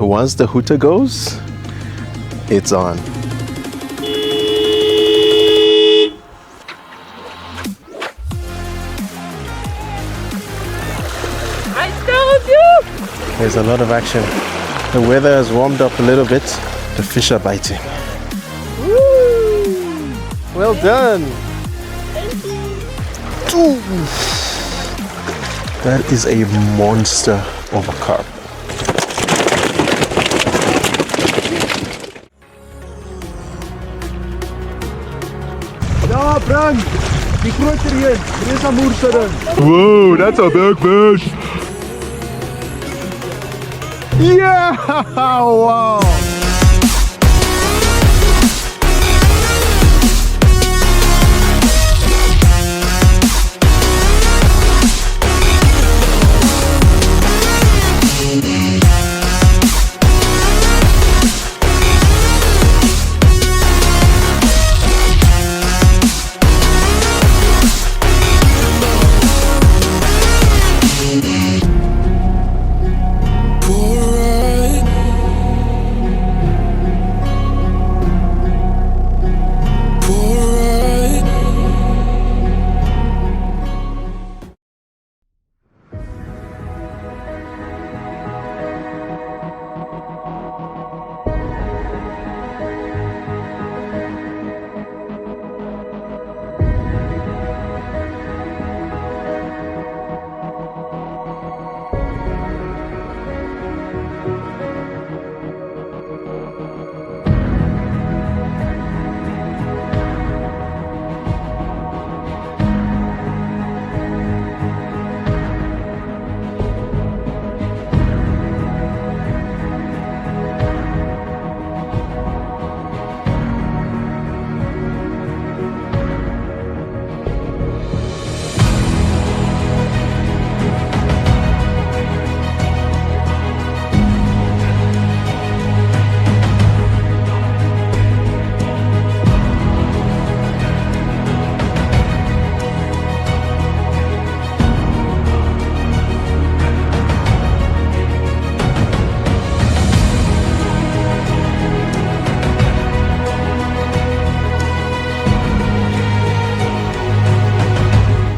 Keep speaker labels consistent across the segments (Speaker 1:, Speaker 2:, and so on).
Speaker 1: Once the hooter goes, it's on.
Speaker 2: I told you!
Speaker 1: There's a lot of action. The weather has warmed up a little bit. The fish are biting. Woo! Well done. Ooh. That is a monster of a carp.
Speaker 3: Ja, Frank, die groter een. Hier is 'n moersiding.
Speaker 4: Whoa, that's a big fish.
Speaker 3: Yeah! Wow!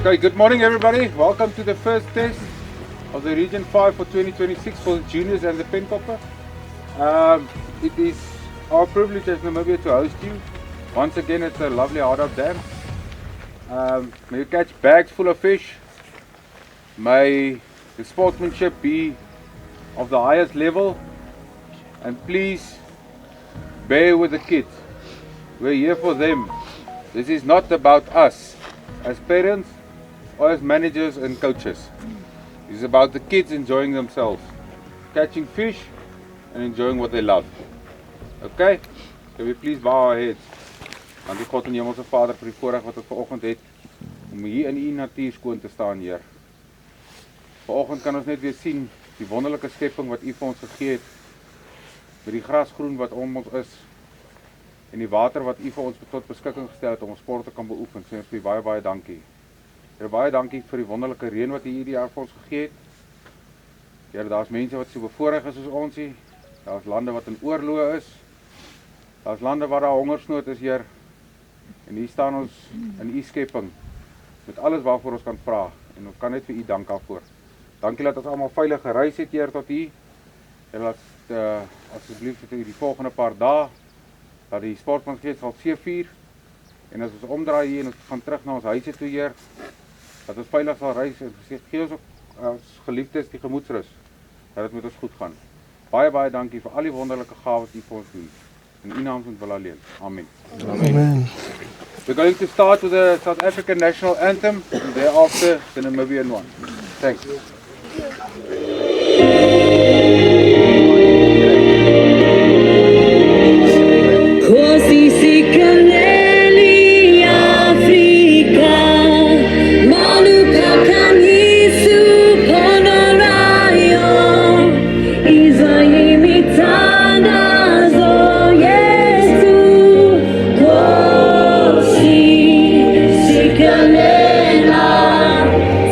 Speaker 5: Okay, good morning everybody. Welcome to the first test of the Region 5 for 2026 for the juniors and the pencopper. It is our privilege as Namibia to host you. Once again at the lovely Hardap Dam. May you catch bags full of fish. May the sportsmanship be of the highest level. And please bear with the kids. We're here for them. This is not about us as parents or as managers and coaches. It's about the kids enjoying themselves, catching fish and enjoying what they love. Okay? Can we please bow our heads? Dankie God en Hemelse Vader vir die voorreg wat ons vanoggend het om hier in U natuur skoon te staan, Heer. Vanoggend kan ons net weer sien die wonderlike skepping wat U vir ons gegee het, met die grasgroen wat om ons is en die water wat U vir ons tot beskikking gestel het om ons sport te kan beoefen. Sê ons vir baie baie dankie. Heer, baie dankie vir die wonderlike reën wat U hierdie jaar vir ons gegee het. Heer, daar's mense wat so bevoorreg is soos ons hier. Daar's lande wat in oorlog is. Daar's lande waar daar hongersnood is, Heer. En hier staan ons in U skepping met alles waarvoor ons kan vra en ons kan net vir U dank daarvoor. Dankie dat ons almal veilig gereis het, Heer, tot hier. En laat asseblief vir die volgende paar dae dat die sportmanskap sal seëvier en as ons omdraai hier en ons gaan terug na ons huise toe, Heer, dat ons veilig sal reis en gee ons ook as geliefdes die gemoedsrus dat dit met ons goed gaan. Baie baie dankie vir al die wonderlike gawes U vir ons doen. In U naam wil alleen. Amen.
Speaker 1: Amen.
Speaker 5: We're going to start with the South African national anthem and thereafter the Namibian one. Thanks.
Speaker 6: Sikalela,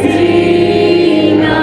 Speaker 6: sina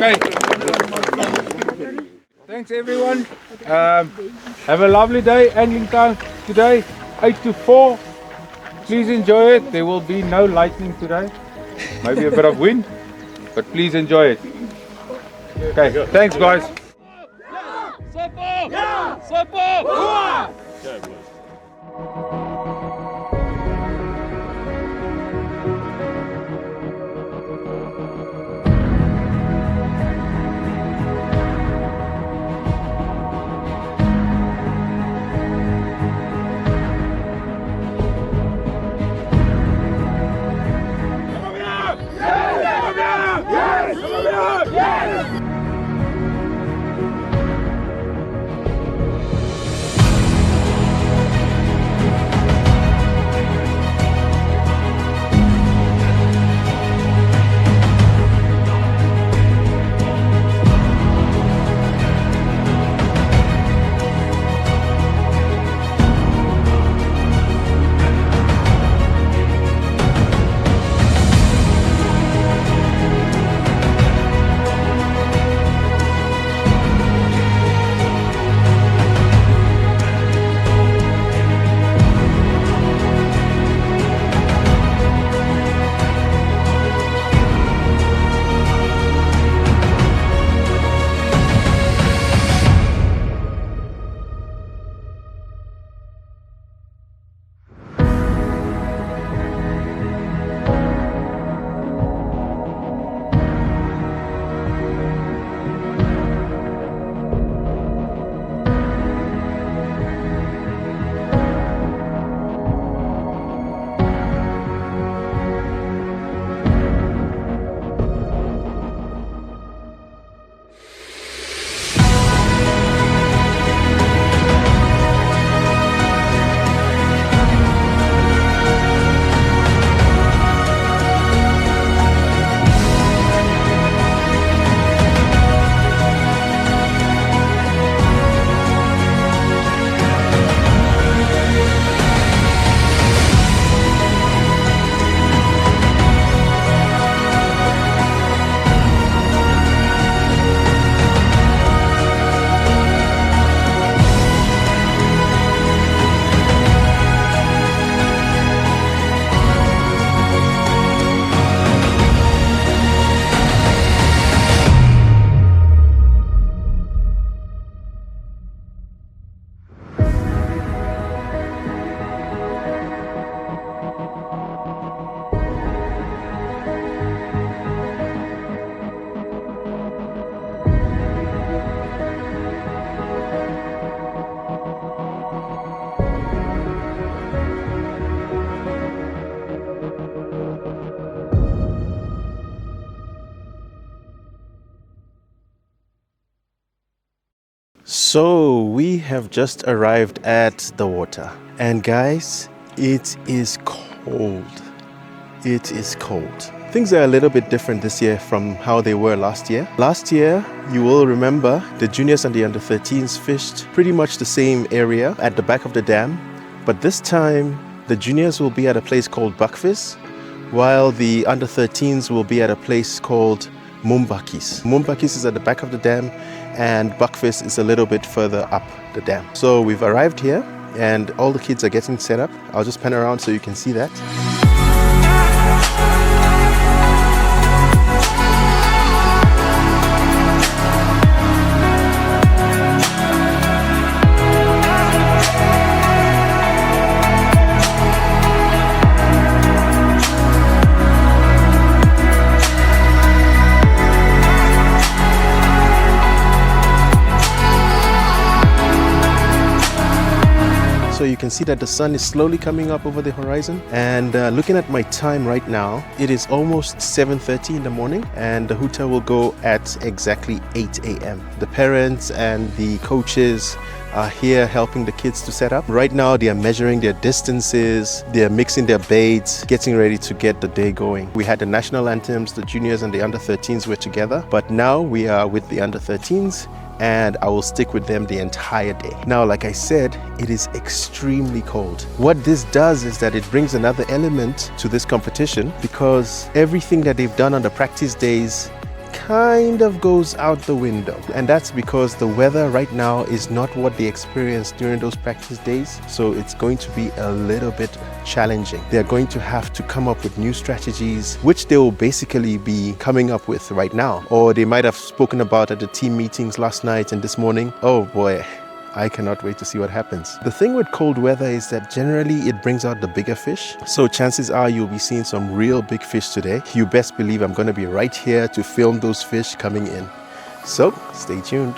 Speaker 5: Okay. Thanks everyone. Have a lovely day. Angling time today, 8 to 4. Please enjoy it. There will be no lightning today. Maybe a bit of wind, but please enjoy it. Okay, thanks guys.
Speaker 1: So we have just arrived at the water, and guys, it is cold. It is cold. Things are a little bit different this year from how they were last year. Last year, you will remember the juniors and the under-13s fished pretty much the same area at the back of the dam, but this time the juniors will be at a place called Buckfish, while the under-13s will be at a place called Mumbakis. Mumbakis is at the back of the dam, and Buckfish is a little bit further up the dam. So we've arrived here, and all the kids are getting set up. I'll just pan around so you can see that. So you can see that the sun is slowly coming up over the horizon, and looking at my time right now, it is almost 7:30 in the morning, and the hooter will go at exactly 8 a.m. The parents and the coaches are here helping the kids to set up. Right now they are measuring their distances, they are mixing their baits, getting ready to get the day going. We had the national anthems, the juniors and the under-13s were together, but now we are with the under-13s, and I will stick with them the entire day. Now, like I said, it is extremely cold. What this does is that it brings another element to this competition, because everything that they've done on the practice days kind of goes out the window, and that's because the weather right now is not what they experienced during those practice days, so it's going to be a little bit challenging. They're going to have to come up with new strategies, which they will basically be coming up with right now, or they might have spoken about at the team meetings last night and this morning. Oh boy, I cannot wait to see what happens. The thing with cold weather is that generally it brings out the bigger fish. So chances are you'll be seeing some real big fish today. You best believe I'm going to be right here to film those fish coming in. So stay tuned.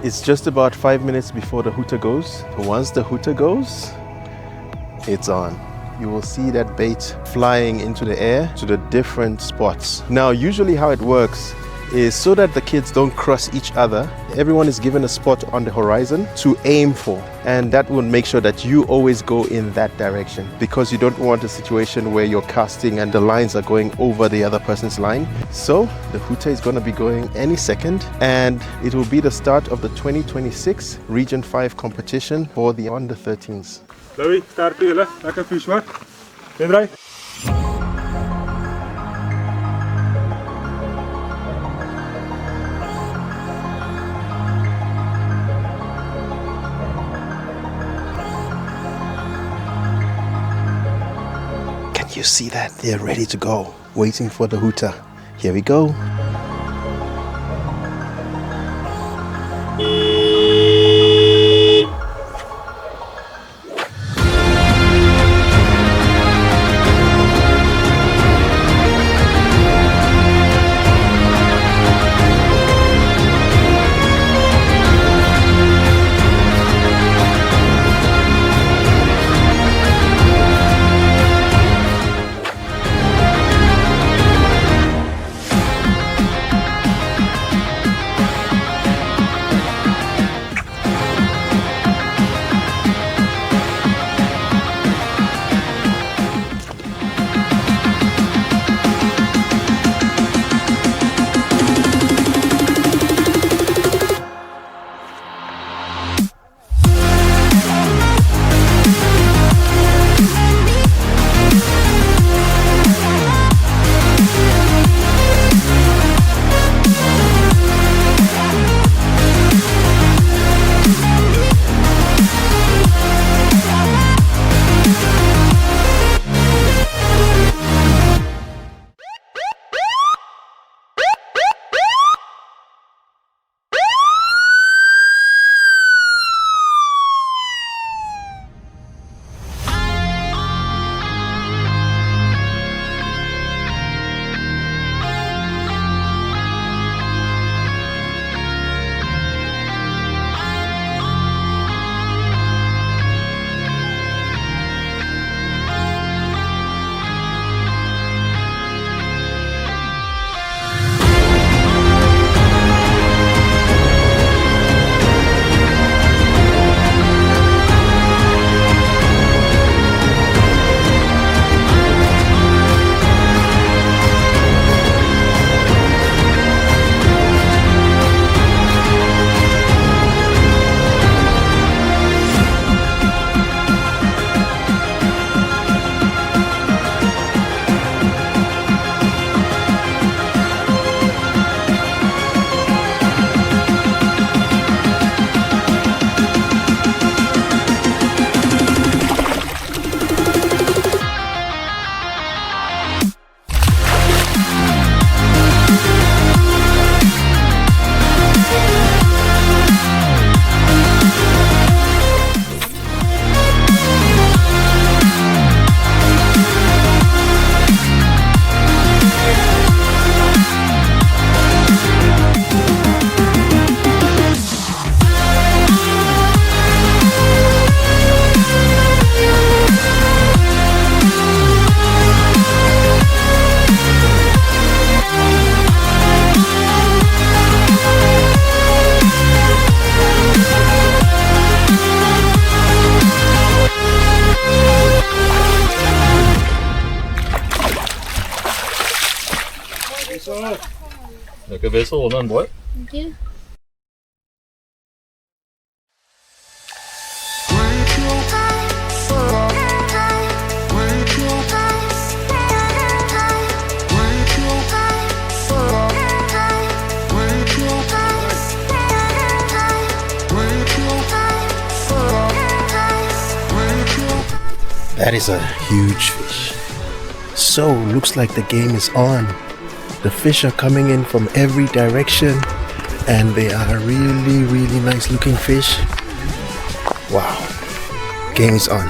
Speaker 1: It's just about 5 minutes before the hooter goes. Once the hooter goes, it's on. You will see that bait flying into the air to the different spots. Now, usually how it works is so that the kids don't cross each other, everyone is given a spot on the horizon to aim for, and that will make sure that you always go in that direction, because you don't want a situation where you're casting and the lines are going over the other person's line. So the hooter is going to be going any second, and it will be the start of the 2026 Region 5 competition for the under-13s.
Speaker 4: Louis, start vir julle. Lekker vis hoor. Henry.
Speaker 1: You see that? They're ready to go, waiting for the hooter. Here we go.
Speaker 6: Lekker wissel dan, boy.
Speaker 2: Thank you.
Speaker 1: That is a huge fish. So looks like the game is on. The fish are coming in from every direction and they are really nice looking fish. Wow, game is on.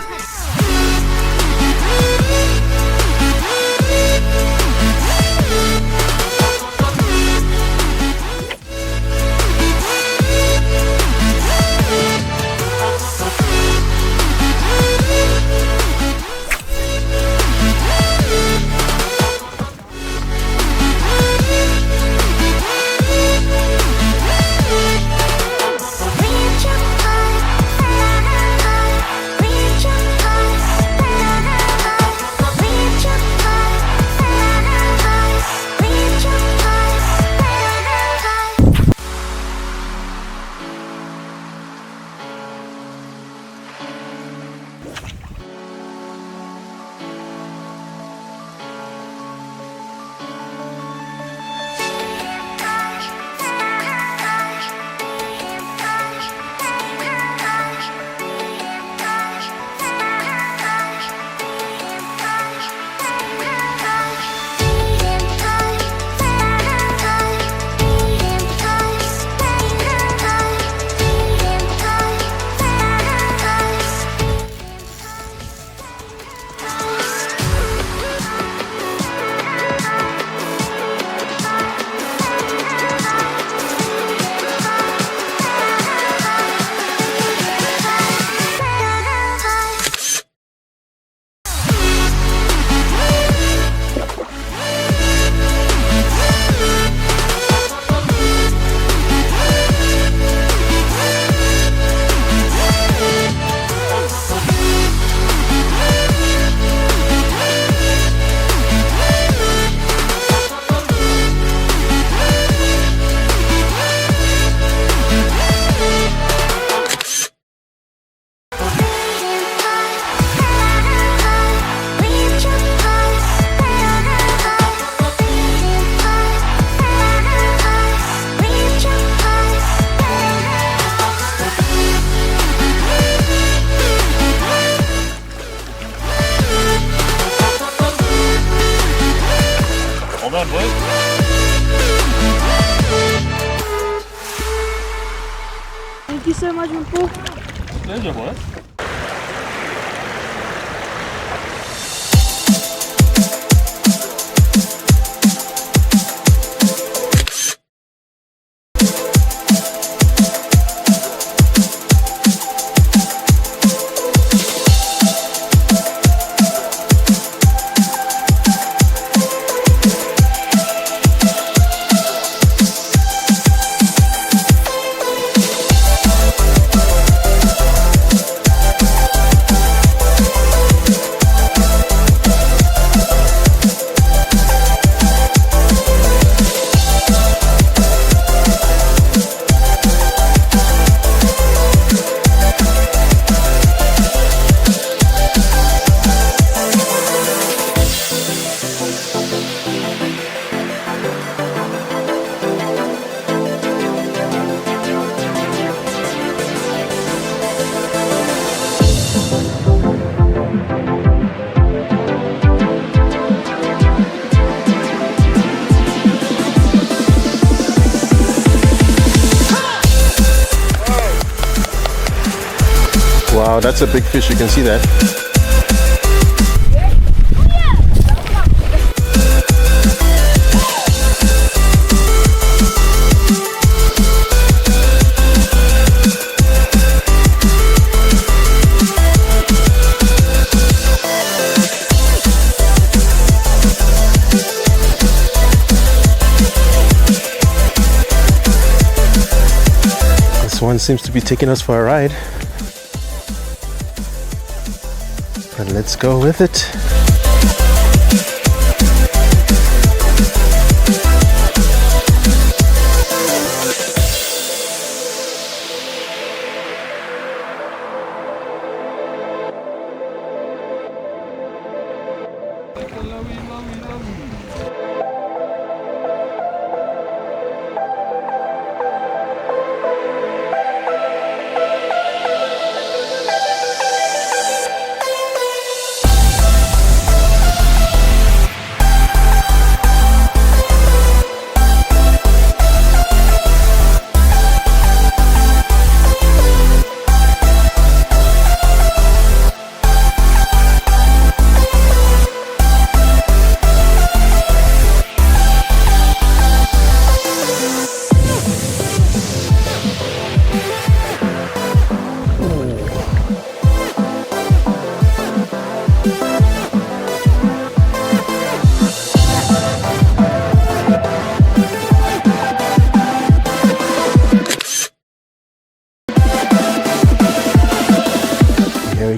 Speaker 6: Well done, boy.
Speaker 2: Thank you so much, Paul.
Speaker 6: Pleasure, boy.
Speaker 1: Wow, that's a big fish, you can see that. This one seems to be taking us for a ride. But let's go with it.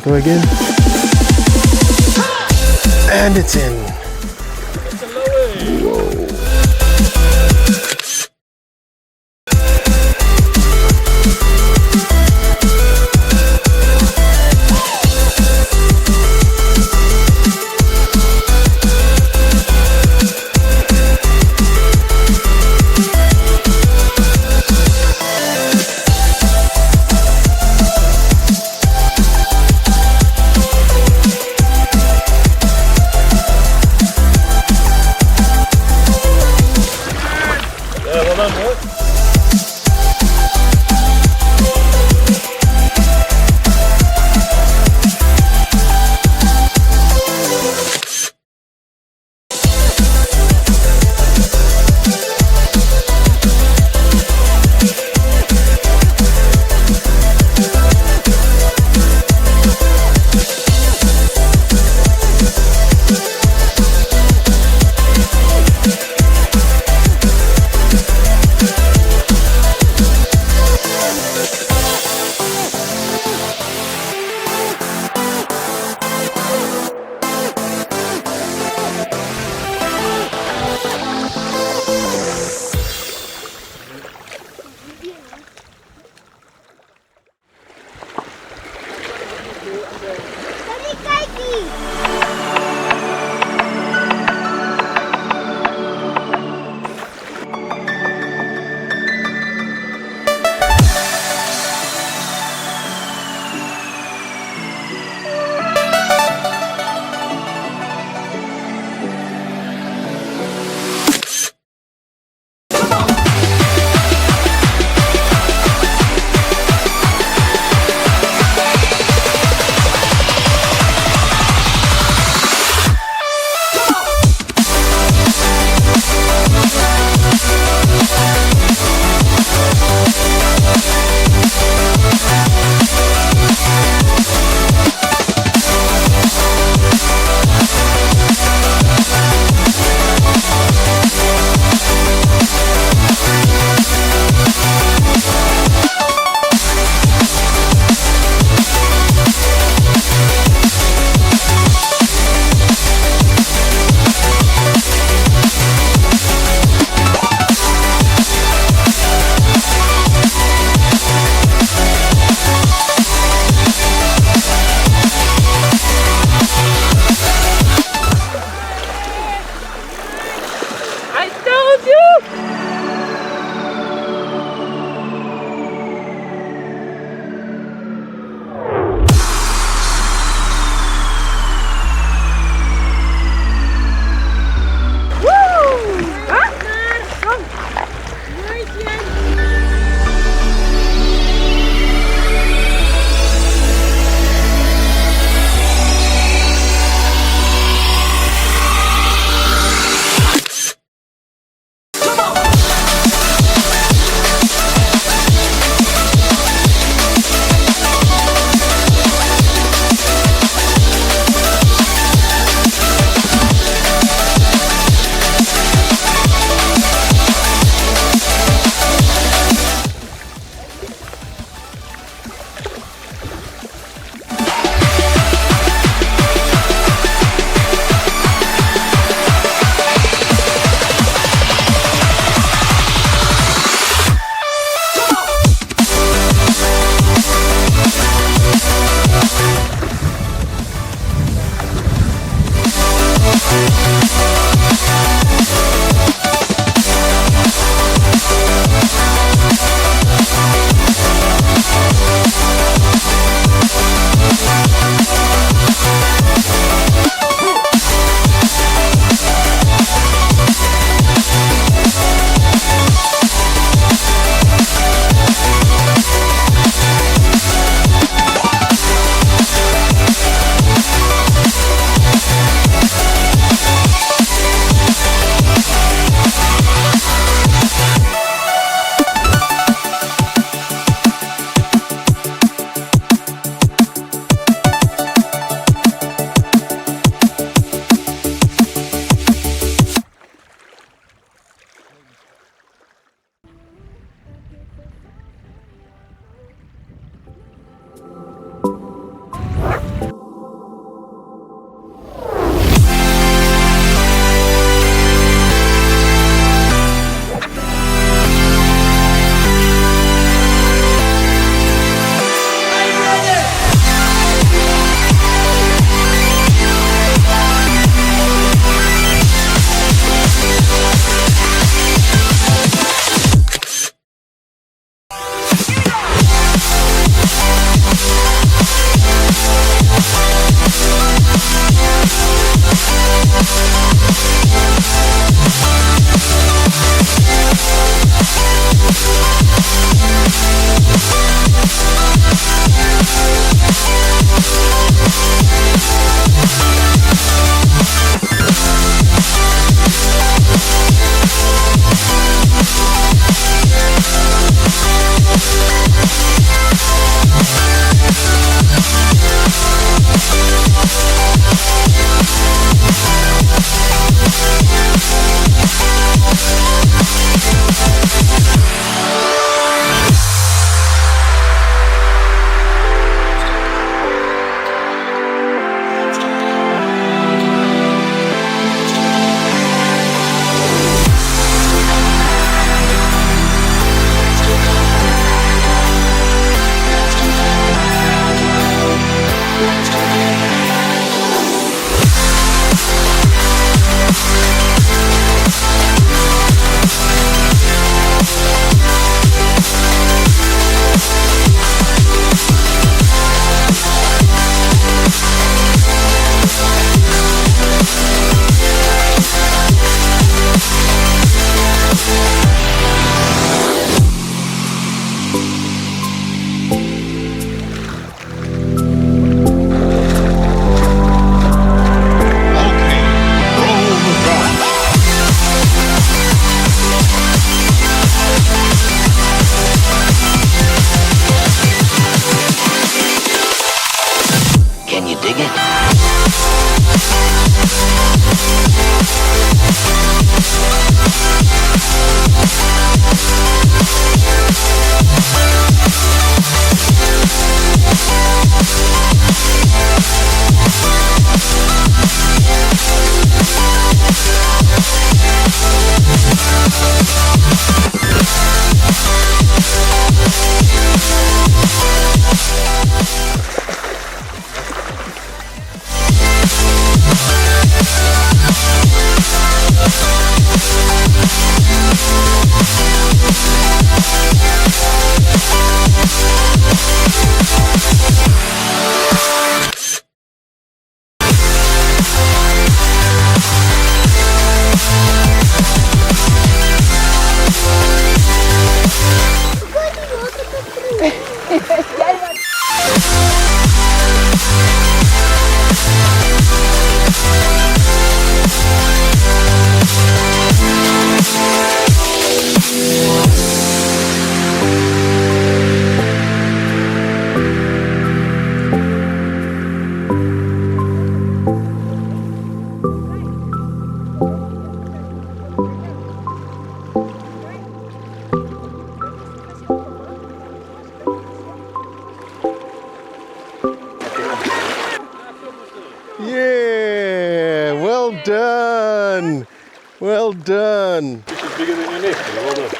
Speaker 1: go again. And it's in. Whoa. Well done.
Speaker 6: Fish is bigger than your neck. Well done.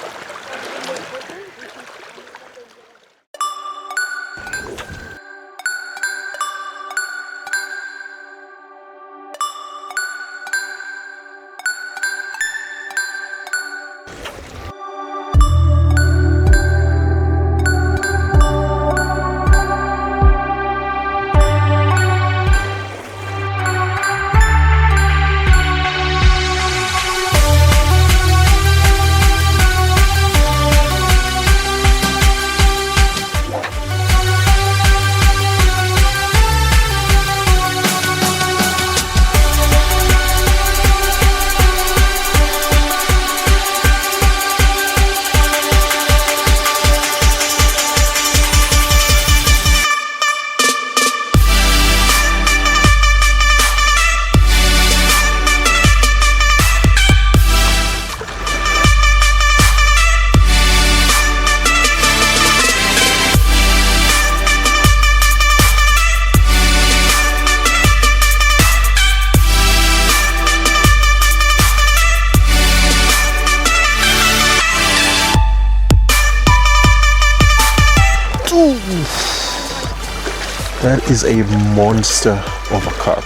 Speaker 1: That is a monster of a carp.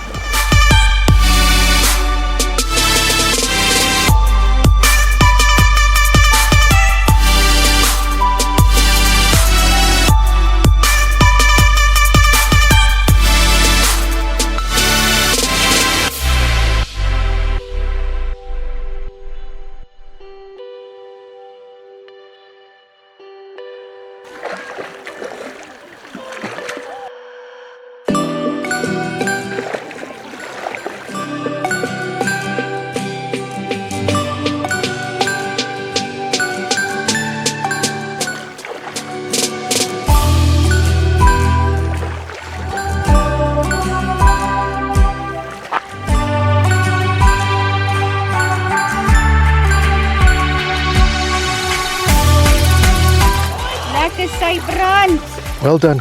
Speaker 1: Well done.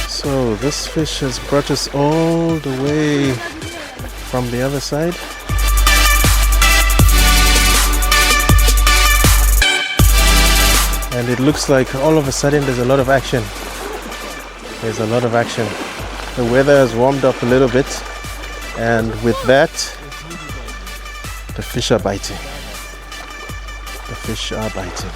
Speaker 1: So this fish has brought us all the way from the other side. And it looks like all of a sudden there's a lot of action. There's a lot of action. The weather has warmed up a little bit, and with that, the fish are biting. The fish are biting.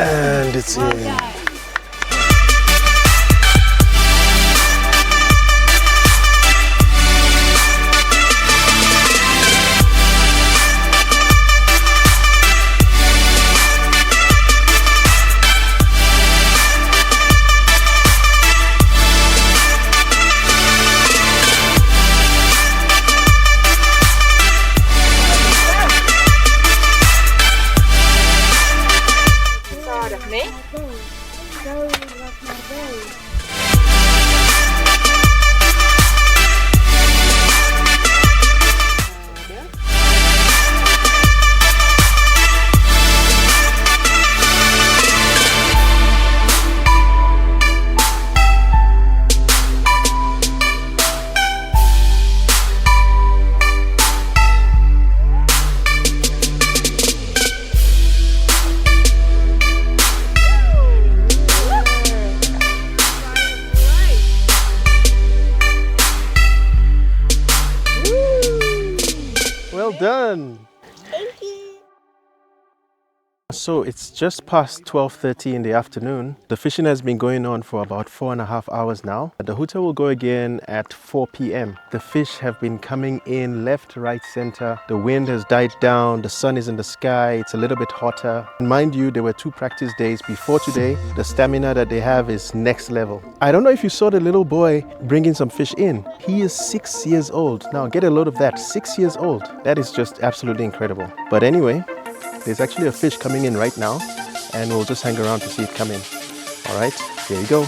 Speaker 1: And it's in. Well done. So it's just past 12:30 in the afternoon. The fishing has been going on for about 4.5 hours now. The hooter will go again at 4 p.m. The fish have been coming in left, right, center. The wind has died down. The sun is in the sky. It's a little bit hotter. And mind you, there were 2 practice days before today. The stamina that they have is next level. I don't know if you saw the little boy bringing some fish in. He is 6 years old. Now get a load of that. 6 years old. That is just absolutely incredible. But anyway, there's actually a fish coming in right now, and we'll just hang around to see it come in. All right, here you go.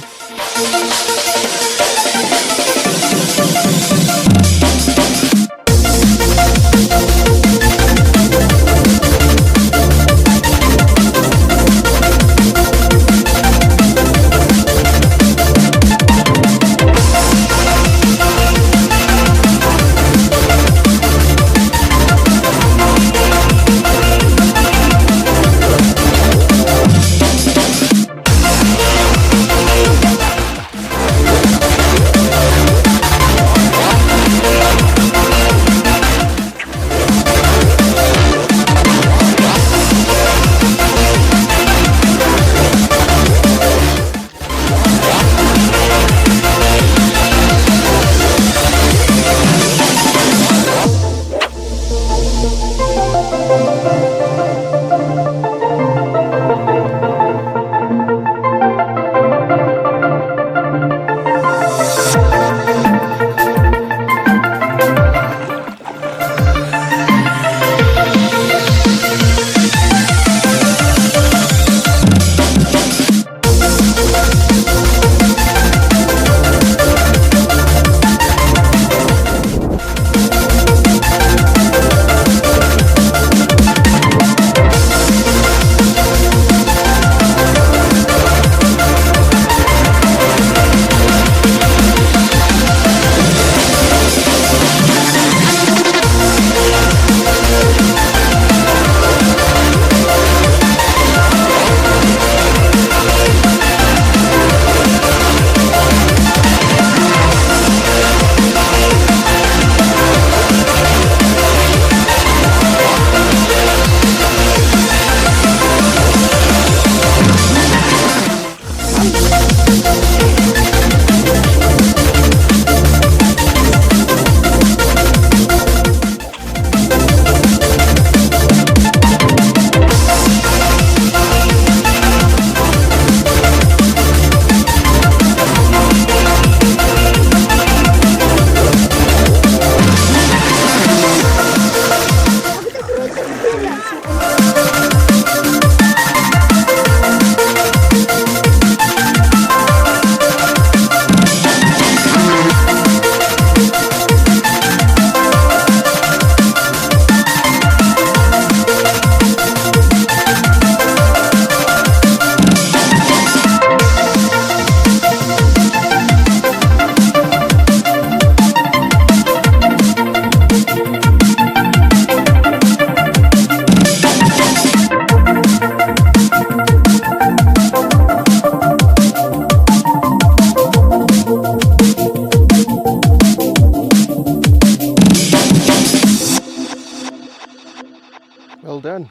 Speaker 1: Well done.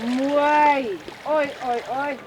Speaker 2: Mooi. Oi, oi, oi.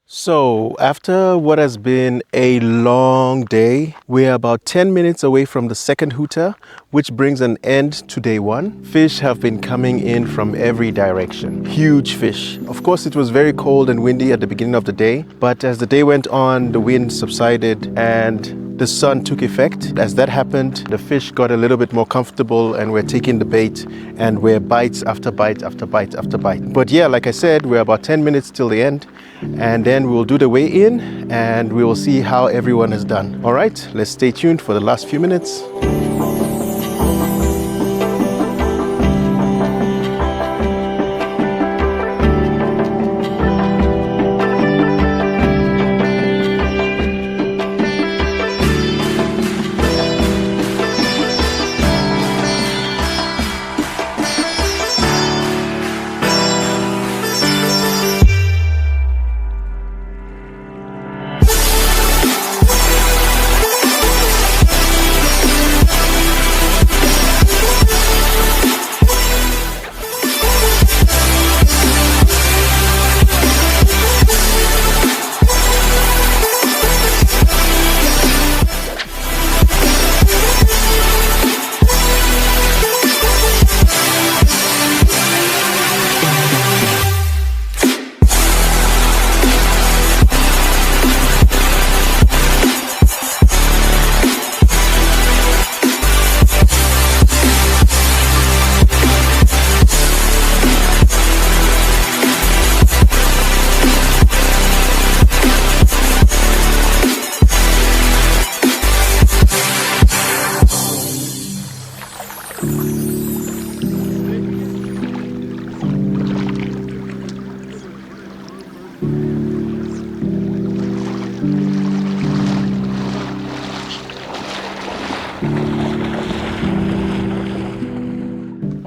Speaker 1: So, after what has been a long day, we're about 10 minutes away from the second hooter, which brings an end to day one. Fish have been coming in from every direction. Huge fish. Of course, it was very cold and windy at the beginning of the day, but as the day went on, the wind subsided and the sun took effect. As that happened, the fish got a little bit more comfortable and we're taking the bait and we're bites after bite after bite after bite. But yeah, like I said, we're about 10 minutes till the end, and then we'll do the weigh-in and we will see how everyone has done. All right, let's stay tuned for the last few minutes.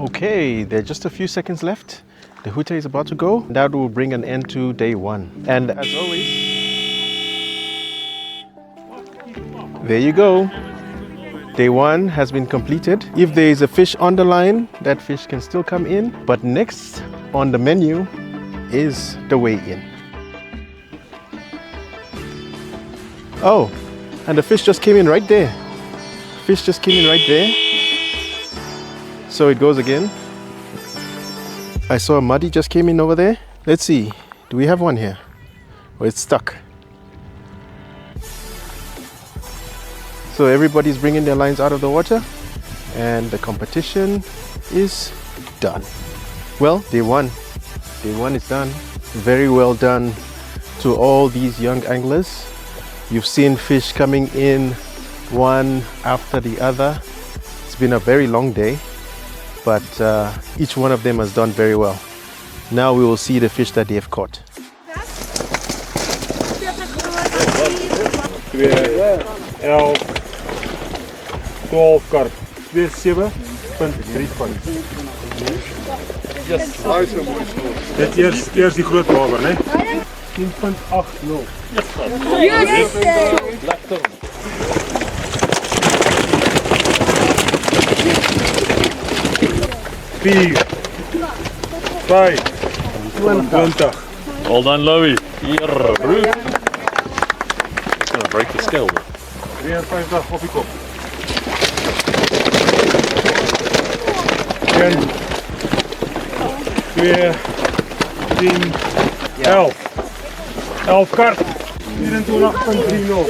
Speaker 1: Okay, there are just a few seconds left. The hooter is about to go. That will bring an end to day one. And as always, there you go. Day one has been completed. If there is a fish on the line, that fish can still come in. But next on the menu is the weigh-in. Oh, and the fish just came in right there. Fish just came in right there. So it goes again. I saw a muddy just came in over there. Let's see, do we have one here? Oh, it's stuck. So everybody's bringing their lines out of the water and the competition is done. Well, day one is done. Very well done to all these young anglers. You've seen fish coming in one after the other. It's been a very long day, but each one of them has done very well. Now we will see the fish that they have caught.
Speaker 4: 12 carp, 27.35. Dit eerst die groot water, né? 10.80.
Speaker 2: Yes!
Speaker 4: 4, 5, 20.
Speaker 6: Well done, Louie. Here, Bruce. It's going to break the scale.
Speaker 4: 53 op die kop. 1, 2, 10, 11. 11 kart. 24.30.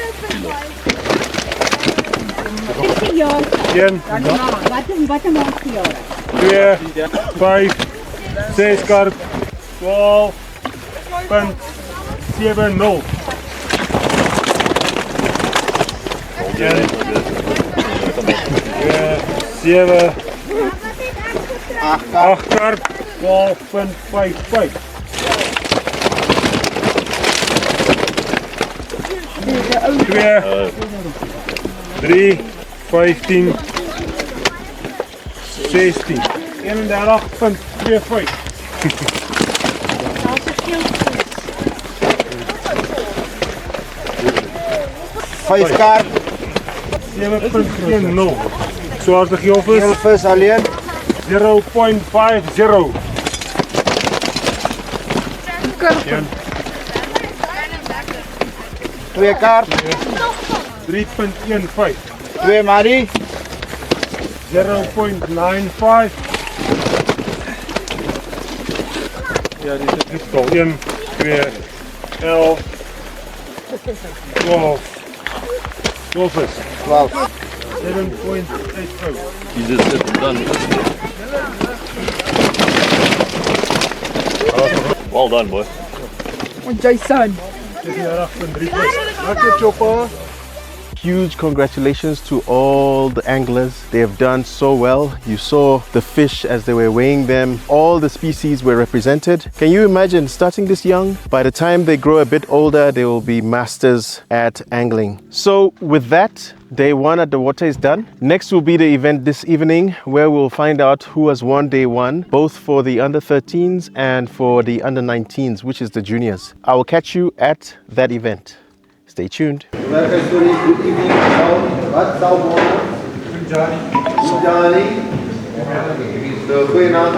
Speaker 4: 1, 2, 5, 6 karp, 12.70. 7, 8 karp, 12.55. 2, 3, 15, 16, 31.25.
Speaker 3: 5 karp,
Speaker 4: 7.10. Zoals de gilvis.
Speaker 3: yellowfish alleen.
Speaker 4: 0.50. 1,
Speaker 3: 2 Carp,
Speaker 4: 3.15.
Speaker 3: 2 Marie,
Speaker 4: 0.95. Ja, die is het al. 1, 2, 11, 12. 12 is
Speaker 3: 12.
Speaker 4: 7.80.
Speaker 6: You just hit them done. Well done, boy.
Speaker 7: Jason.
Speaker 4: 8.3 plus. Lekker chopper.
Speaker 1: Huge congratulations to all the anglers. They have done so well. You saw the fish as they were weighing them. All the species were represented. Can you imagine starting this young? By the time they grow a bit older, they will be masters at angling. So with that, day 1 at the water is done. Next will be the event this evening where we'll find out who has won day 1, both for the under 13s and for the under 19s, which is the juniors. I will catch you at that event. Stay tuned.
Speaker 3: Welke storie, good evening. Wat sal word? Johnny. So, goeienaand.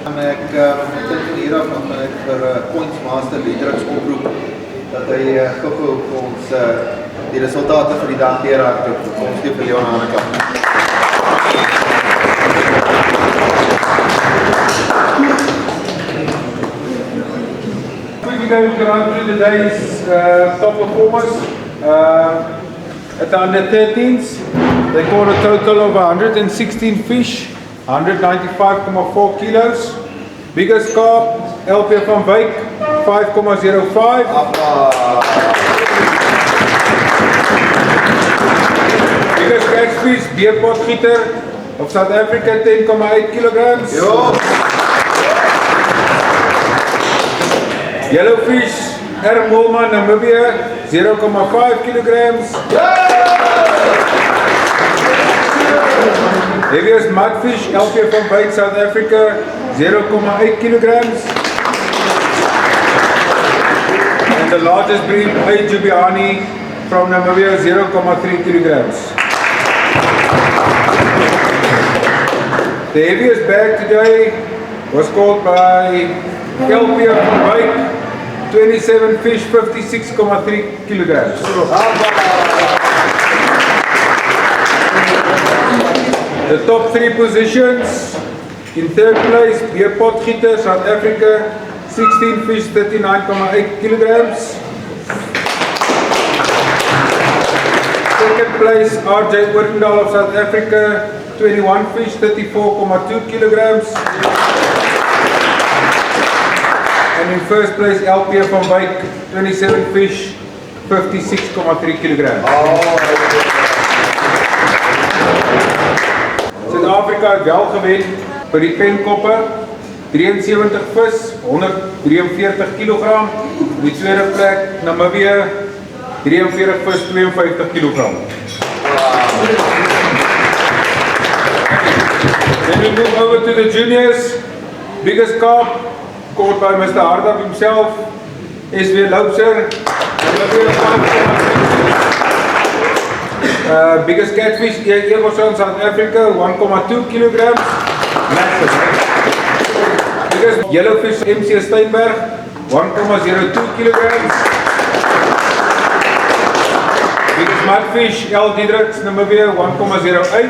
Speaker 3: En ek van hier af gaan ek vir Points Master Hendriks oproep dat hy gou-gou vir ons die resultate vir die dag neerraak. Ons gee vir Leon aan die kant.
Speaker 5: Quickly going to run through the day's top performers. At the under 13s, they caught a total of 116 fish, 195.4 kilos. Biggest carp, LP van Wyk, 5.05. Biggest catfish, beerpot gieter of South Africa, 10.8 kilograms. Yellowfish, R. Molman, Namibia, 0.5 kilograms. Heaviest mudfish, LP van Wyk, South Africa, 0.8 kilograms. And the largest breed, A. Jubiani from Namibia, 0.3 kilograms. The heaviest bag today was caught by LP van Wyk, 27 fish, 56.3 kilograms. The top 3 positions, in 3rd place, beerpot gieter, South Africa, 16 fish, 39.8 kilograms. 2nd place, RJ Oortendal of South Africa, 21 fish, 34.2 kilograms. And in 1st place, LP van Wyk, 27 fish, 56.3 kilograms. Suid-Afrika het wel gewen vir die penkoppe, 73 vis, 143 kilogram. Die tweede plek, Namibia, 43 vis, 52 kilogram. Then we move over to the juniors. Biggest carp, caught by Mr. Hardap himself, SW Loubser. Biggest catfish, Egerson, South Africa, 1.2 kilograms. Massive. Biggest yellowfish, MC Steinberg, 1.02 kilograms. Biggest mudfish, L. Diedrichs, Namibia, 1.08.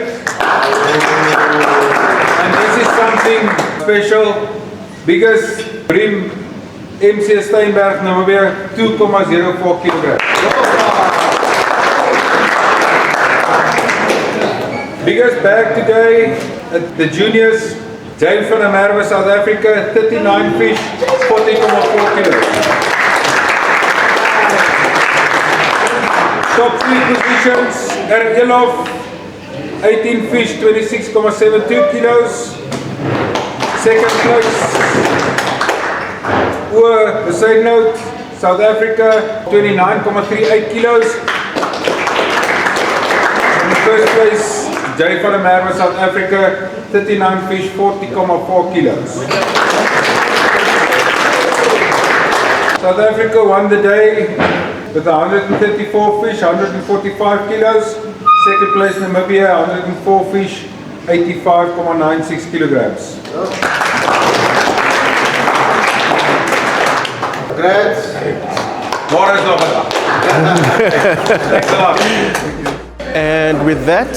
Speaker 5: And this is something special. Biggest bream, MC Steinberg, Namibia, 2.04 kilograms. Biggest bag today at the juniors, James van der Merwe, South Africa, 39 fish, 40.4 kilos. Top 3 positions, Elof, 18 fish, 26.72 kilos. 2nd place, Oor, the same note, South Africa, 29.38 kilos. And 1st place, Jay van der Merwe, South Africa, 39 fish, 40.4 kilos. South Africa won the day with 134 fish, 145 kilos. 2nd place, Namibia, 104 fish, 85.96 kilograms.
Speaker 3: Congrats.
Speaker 5: Waar is nog vandag?
Speaker 1: And with that,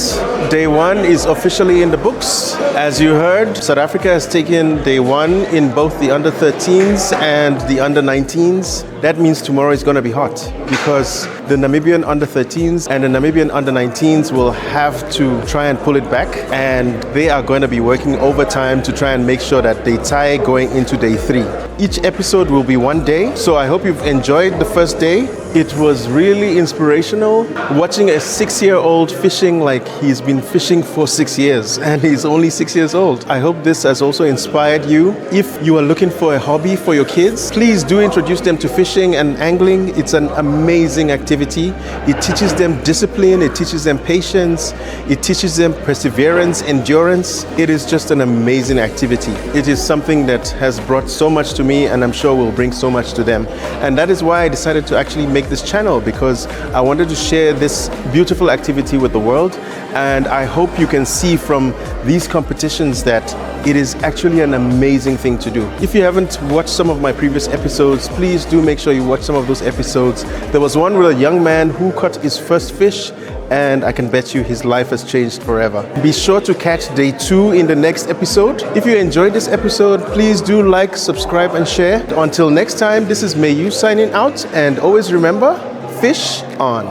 Speaker 1: day one is officially in the books. As you heard, South Africa has taken day one in both the under 13s and the under 19s. That means tomorrow is going to be hot because the Namibian under 13s and the Namibian under 19s will have to try and pull it back, and they are going to be working overtime to try and make sure that they tie going into day three. Each episode will be one day, so I hope you've enjoyed the first day. It was really inspirational watching a 6-year-old fishing like he's been fishing for 6 years and he's only 6 years old. I hope this has also inspired you. If you are looking for a hobby for your kids, please do introduce them to fishing and angling. It's an amazing activity. It teaches them discipline, it teaches them patience, it teaches them perseverance, endurance. It is just an amazing activity. It is something that has brought so much to me, and I'm sure will bring so much to them. And that is why I decided to actually make this channel, because I wanted to share this beautiful activity with the world. And I hope you can see from these competitions that it is actually an amazing thing to do. If you haven't watched some of my previous episodes, please do make sure you watch some of those episodes. There was one with a young man who caught his first fish, and I can bet you his life has changed forever. Be sure to catch day 2 in the next episode. If you enjoyed this episode, please do like, subscribe, and share. Until next time, this is Mayu signing out, and always remember, fish on.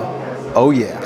Speaker 1: Oh yeah.